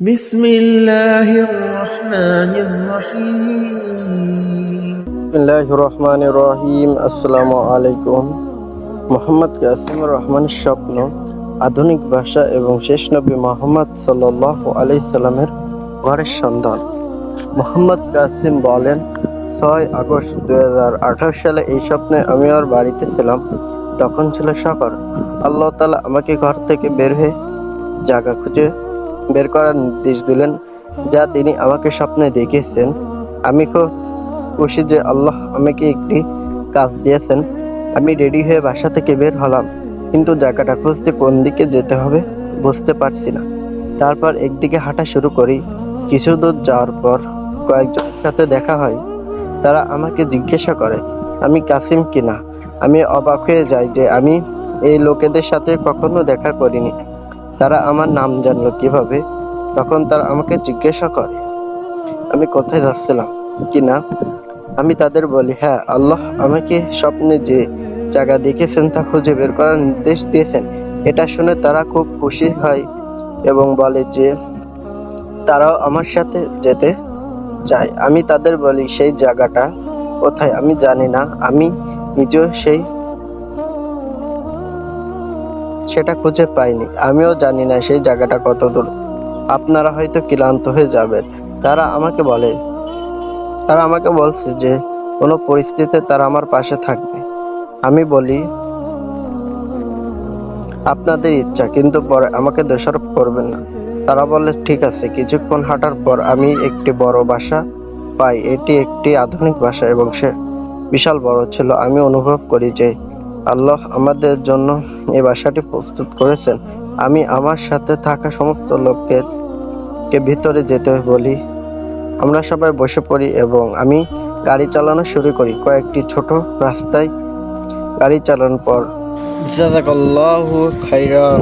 بسم الله الرحمن الرحيم বিসমিল্লাহির রহমানির রহিম। আসসালামু আলাইকুম। মোহাম্মদ কাসিম রহমানের স্বপ্ন আধুনিক ভাষা এবং শেষ নবী মুহাম্মদ সাল্লাল্লাহু আলাইহি সাল্লামের ঘরের সন্ধান। মোহাম্মদ কাসিম বলেন, 6 আগস্ট 2018 সালে এই স্বপ্নে আমি ওর বাড়িতে ছিলাম। তখন ছিল সকাল। আল্লাহ তাআলা আমাকে ঘর থেকে বের হয়ে জায়গা খুঁজে বের করার নির্দেশ দিলেন, যা তিনি আমাকে স্বপ্নে দেখিয়েছেন। আমি খুব খুশি যে আল্লাহ আমাকে একটি কাজ দিয়েছেন। আমি রেডি হয়ে বাসা থেকে বের হলাম, কিন্তু জায়গাটা খুঁজতে কোন দিকে যেতে হবে বুঝতে পারছি না। তারপর একদিকে হাঁটা শুরু করি। কিছু দূর যাওয়ার পর কয়েকজনের সাথে দেখা হয়। তারা আমাকে জিজ্ঞাসা করে আমি কাসিম কিনা। আমি অবাক হয়ে যাই যে আমি এই লোকেদের সাথে কখনো দেখা করিনি। তারা আমার নাম জানলো কিভাবে? তখন তারা আমাকে জিজ্ঞাসা করে আমি কোথায় যাচ্ছিলাম কিনা। আমি তাদের বলি, হ্যাঁ, আল্লাহ আমাকে স্বপ্নে যে জায়গা দেখেছেন তা খুঁজে বের করার নির্দেশ দিয়েছেন। এটা শুনে তারা খুব খুশি হয় এবং বলে যে তারাও আমার সাথে যেতে চায়। আমি তাদের বলি সেই জায়গাটা কোথায় আমি জানি না। আমি নিজেও সেটা খুঁজে পাইনি। আমিও জানি না সেই জায়গাটা কত দূর। আপনারা হয়তো ক্লান্ত হয়ে যাবেন। তারা আমাকে বলছে যে কোনো পরিস্থিতিতে তারা আমার পাশে থাকবে। আমি বলি, আপনাদের ইচ্ছা, কিন্তু পরে আমাকে দোষারোপ করবেন না। তারা বলে, ঠিক আছে। কিছুক্ষণ হাঁটার পর আমি একটি বড় বাসা পাই। এটি একটি আধুনিক বাসা এবং সে বিশাল বড় ছিল। আমি অনুভব করি যে আল্লাহ আমাদের জন্য এই বাসাটি প্রস্তুত করেছেন। আমি আমার সাথে থাকা সমস্ত লোককে ভিতরে যেতে বলি। আমরা সবাই বসে পড়ি এবং আমি গাড়ি চালানো শুরু করি। কয়েকটি ছোট রাস্তায় গাড়ি চালানোর পর জাযাকাল্লাহু খাইরান।